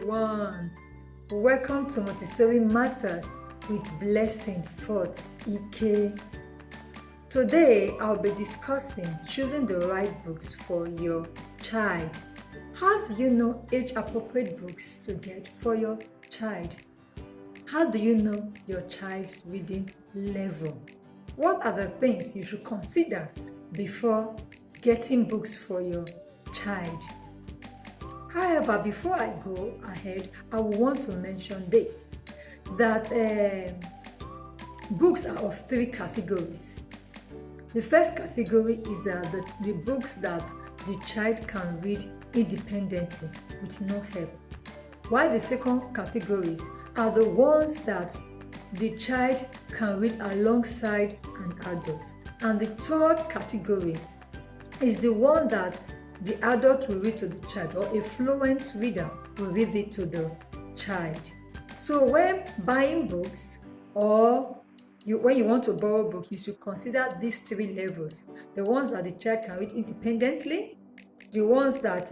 everyone. Welcome to Montessori Matters with Blessing Fort-Ike. Today I'll be discussing choosing the right books for your child. How do you know age-appropriate books to get for your child? How do you know your child's reading level? What are the things you should consider before getting books for your child? However, before I go ahead, I want to mention this, that books are of three categories. The first category is the books that the child can read independently with no help, while the second categories are the ones that the child can read alongside an adult, and the third category is the one that the adult will read to the child, or a fluent reader will read it to the child. So when buying books, or when you want to borrow books, you should consider these three levels: the ones that the child can read independently, the ones that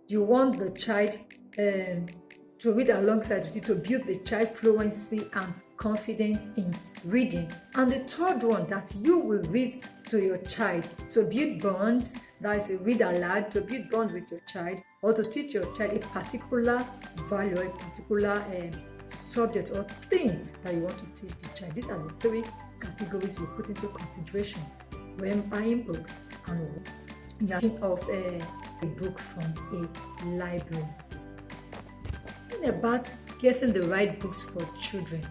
you want the child to read alongside with you to build the child fluency and confidence in reading, and the third one that you will read to your child to build bonds, that is, read aloud to build bonds with your child, or to teach your child a particular value, a particular subject or thing that you want to teach the child. These are the three categories you put into consideration when buying books and you're thinking of a book from a library. About getting the right books for children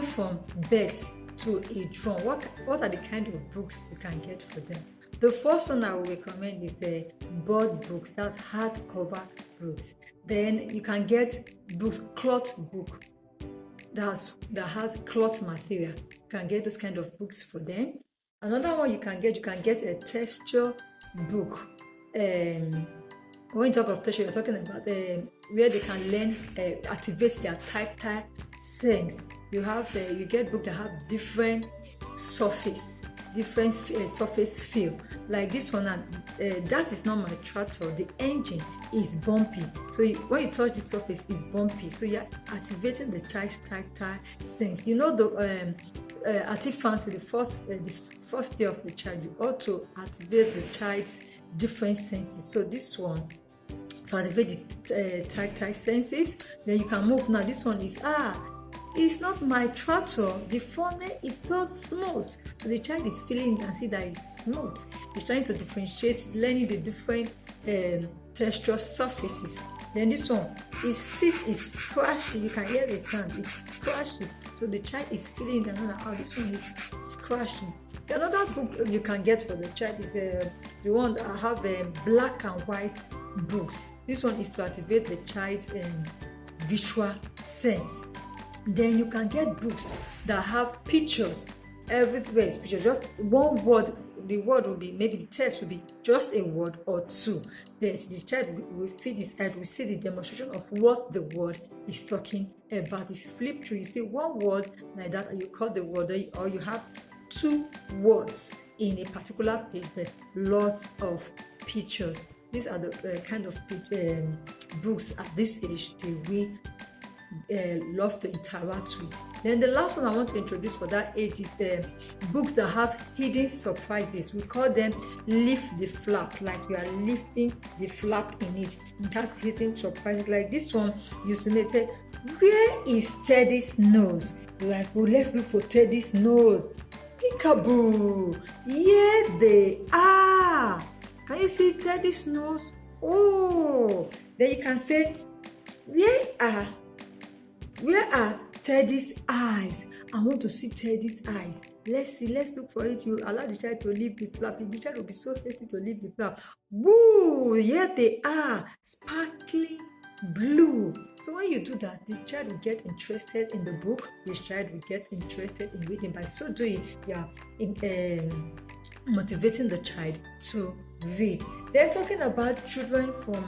from birth to age 1. What are the kind of books you can get for them? The first one I will recommend is board books, that's hardcover books. Then you can get books, cloth book that has cloth material. You can get those kind of books for them. Another one you can get a texture book. When you talk of texture, you're talking about where they can learn, activate their tactile sense. You get books that have different surface feel. Like this one, that is not my tractor. The engine is bumpy. So when you touch the surface, it's bumpy. So you're activating the child's tactile sense. You know the fancy, the first day of the child, you ought to activate the child's different senses. So this one, so activate the tactile senses. Then you can move. Now this one is it's not my tractor. The funnel is so smooth. So the child is feeling and see that it's smooth. He's trying to differentiate, learning the different texture surfaces. Then this one is scratchy. You can hear the sound. It's scratchy. So the child is feeling this one is scratchy. Another book you can get for the child is the one that have black and white books. This one is to activate the child's visual sense. Then you can get books that have pictures. Everywhere is pictures. Just one word. The word will be, maybe the text will be just a word or two. Then the child will feed his head, will see the demonstration of what the word is talking about. If you flip through, you see one word like that, and you call the word, or you have two words in a particular page, but lots of pictures. These are the kind of books at this age that we love to interact with. Then the last one I want to introduce for that age is books that have hidden surprises. We call them lift the flap, like you are lifting the flap in it. It has hidden surprises. Like this one, you say, where is Teddy's nose? You're like, oh, let's look for Teddy's nose. Peekaboo! Here they are. Can you see Teddy's nose? Oh, then you can say, where are Teddy's eyes? I want to see Teddy's eyes. Let's look for it. You allow the child to leave the flap. The child will be so thirsty to leave the flap. Woo! Here they are, sparkling blue. So when you do that, the child will get interested in the book. The child will get interested in reading. By so doing, you are motivating the child to read. They're talking about children from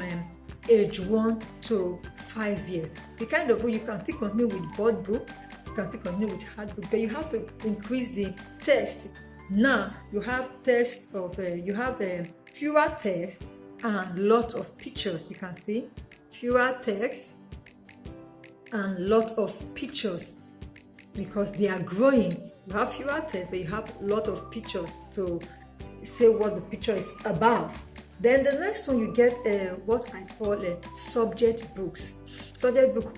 age 1 to 5 years. The kind of book you can still continue with board books, you can still continue with hard books, but you have to increase the text. Now you have fewer text and lots of pictures. You can see fewer text and lot of pictures because they are growing. You have fewer text, but you have a lot of pictures to say what the picture is about. Then the next one, you get what I call subject books. Subject book,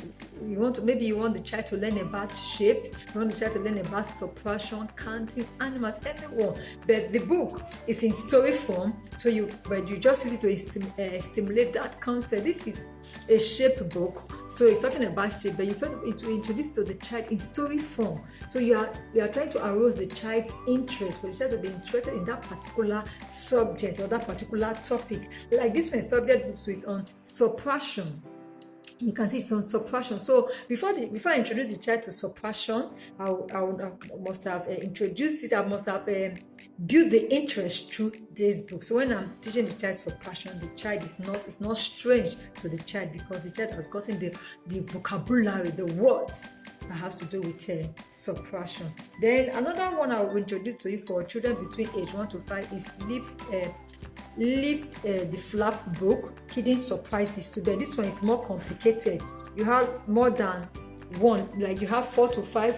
maybe you want the child to learn about shape, you want the child to learn about subtraction, counting, animals, anyone. But the book is in story form, so you just use it to stimulate that concept. This is a shape book, so it's talking about shape, but you first to introduce to the child in story form. So you are trying to arouse the child's interest, for the child to be interested in that particular subject or that particular topic. Like this one, subject book, so it's on subtraction. You can see it's on subtraction. So before I introduce the child to subtraction, I must have introduced it. I must have built the interest through this book. So when I'm teaching the child subtraction, the child is not strange to the child because the child has gotten the vocabulary, the words that has to do with subtraction. Then another one I will introduce to you for children between age 1 to 5 is Lift the Flap book, Hidden Surprises Today. This one is more complicated. You have more than one, like you have 4 to 5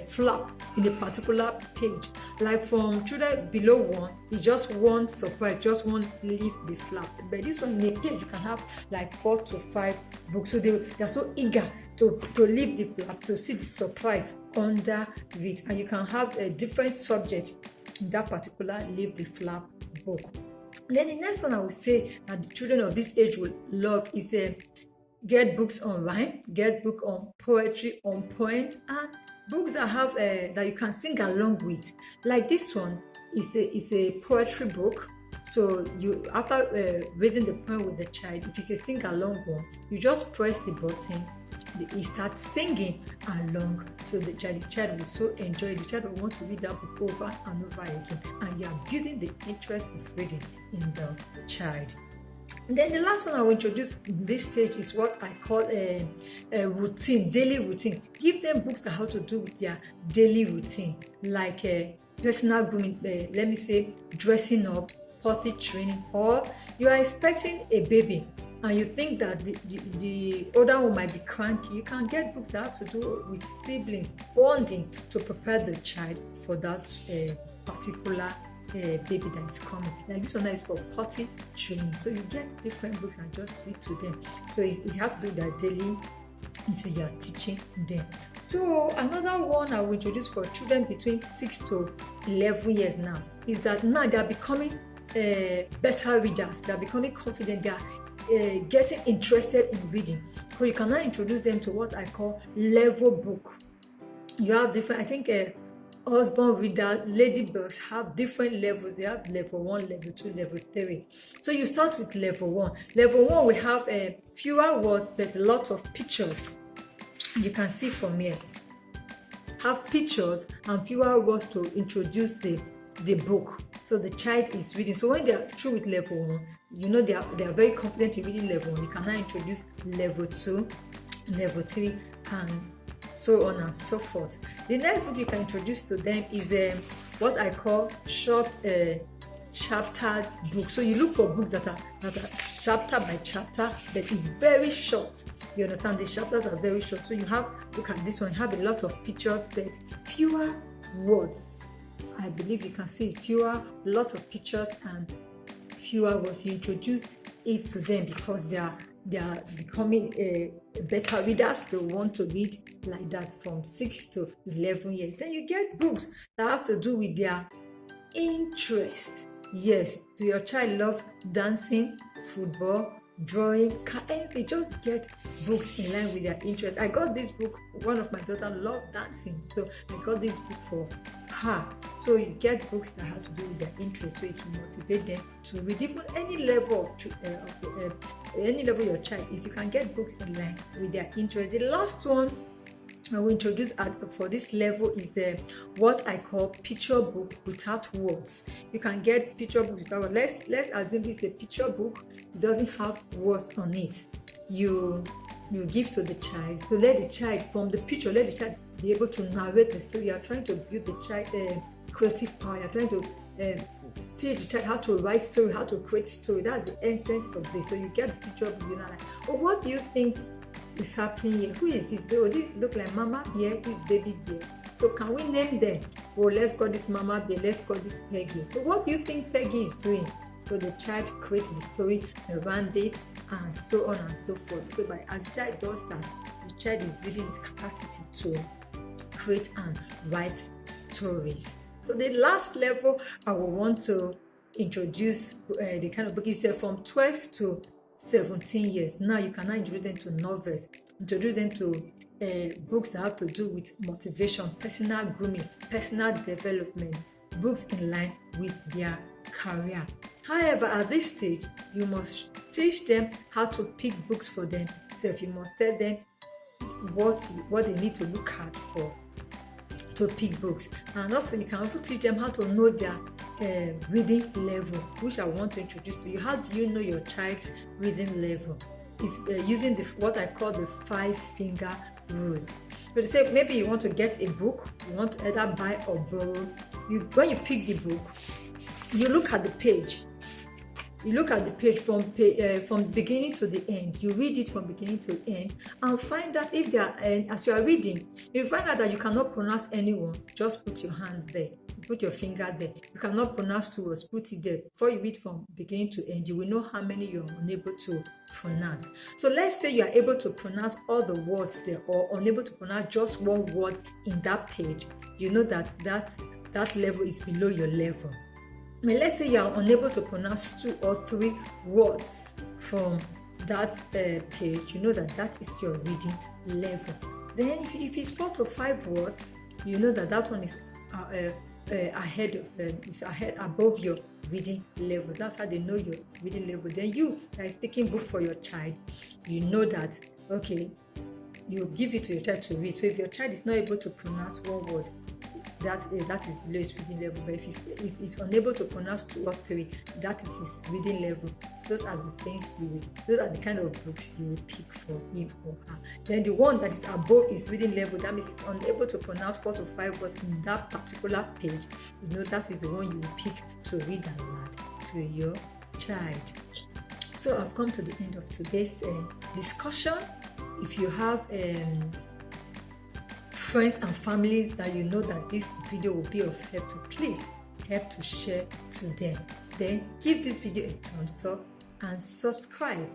flap in a particular page. Like from children below 1, it's just one surprise, just one lift the flap. But this one in a page, you can have like 4 to 5 books. So they're so eager to lift the flap, to see the surprise under it. And you can have a different subject in that particular lift the flap book. Then the next one I would say that the children of this age will love is get books on rhyme, get book on poetry, on poem, and books that have that you can sing along with. Like this one is a poetry book. So you after reading the poem with the child, if it's a sing along one, you just press the button. He starts singing along to the child. The child will so enjoy it. The child will want to read that book over and over again. And you are building the interest of reading in the child. And then the last one I will introduce in this stage is what I call a routine, daily routine. Give them books that have to do with their daily routine, like personal grooming, let me say dressing up, potty training, or you are expecting a baby and you think that the older one might be cranky. You can get books that have to do with siblings, bonding, to prepare the child for that particular baby that is coming. Like this one is for potty training. So you get different books and just read to them. So it has to do that daily. So you are teaching them. So another one I will introduce for children between 6 to 11 years now is that now they are becoming better readers. They are becoming confident. They are getting interested in reading. So you can now introduce them to what I call level book. You have different, I think husband reader, ladybirds have different levels. They have level 1, level 2, level 3. So you start with level 1. Level 1 we have fewer words but lots of pictures. You can see from here. Have pictures and fewer words to introduce the book. So the child is reading. So when they are through with level 1, you know they are very confident in reading level 1. You can now introduce level 2, level 3, and so on and so forth. The next book you can introduce to them is what I call short chapter book. So you look for books that are chapter by chapter, but it's very short. You understand? The chapters are very short. So you have, look at this one, you have a lot of pictures but fewer words. I believe you can see lots of pictures and fewer words. You introduce it to them because they are becoming better readers. They want to read like that from 6 to 11 years. Then you get books that have to do with their interest. Yes, do your child love dancing, football, drawing? They just get books in line with their interest. I got this book. One of my daughters loved dancing, so I got this book for her. So you get books that have to do with their interest, so it will motivate them to read. Even any level any level your child is, you can get books in line with their interest. The last one I will introduce for this level is what I call picture book without words. You can get picture book without words. Let's assume this is a picture book. It doesn't have words on it. You give to the child. So let the child, from the picture, let the child be able to narrate the story. You are trying to build the child creative power. You are trying to teach the child how to write story, how to create story. That's the essence of this. So you get the picture book. You're like, oh, what do you think is happening here? Who is this? Oh, this look like Mama Bear, this baby bear. So can we name them? Oh, let's call this Mama Bear, let's call this Peggy. So what do you think Peggy is doing? So the child creates the story around it, and so on and so forth. So as the child does that, the child is building his capacity to create and write stories. So the last level I will want to introduce the kind of book is from 12 to 17 years. Now you can now introduce them to novels, introduce them to books that have to do with motivation, personal grooming, personal development, books in line with their career. However, at this stage, you must teach them how to pick books for themselves. You must tell them what they need to look at for to pick books, and also you can also teach them how to know their reading level, which I want to introduce to you. How do you know your child's reading level? It's using what I call the 5-finger rules. So they say maybe you want to get a book, you want to either buy or borrow. When you pick the book, you look at the page. You look at the page from the beginning to the end. You read it from beginning to end and find out if they are, as you are reading, you find out that you cannot pronounce anyone, just put your hand there, put your finger there. You cannot pronounce 2 words, put it there. Before you read from beginning to end, you will know how many you are unable to pronounce. So let's say you are able to pronounce all the words there, or unable to pronounce just one word in that page. You know that level is below your level. I mean, let's say you are unable to pronounce 2 or 3 words from that page, you know that is your reading level. Then if it's 4 to 5 words, you know that one is ahead above your reading level. That's how they know your reading level. Then you that is taking book for your child, you know that, okay, you give it to your child to read. So if your child is not able to pronounce one word, that is below his reading level. But if he's unable to pronounce 2 or 3, that is his reading level. Those are the kind of books you will pick for him or her. Then the one that is above his reading level, that means he's unable to pronounce 4 to 5 words in that particular page, you know that is the one you will pick to read aloud to your child. So I've come to the end of today's discussion. If you have friends and families that you know that this video will be of help to, please help to share to them. Then give this video a thumbs up and subscribe.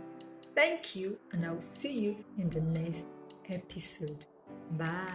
Thank you, and I will see you in the next episode. Bye.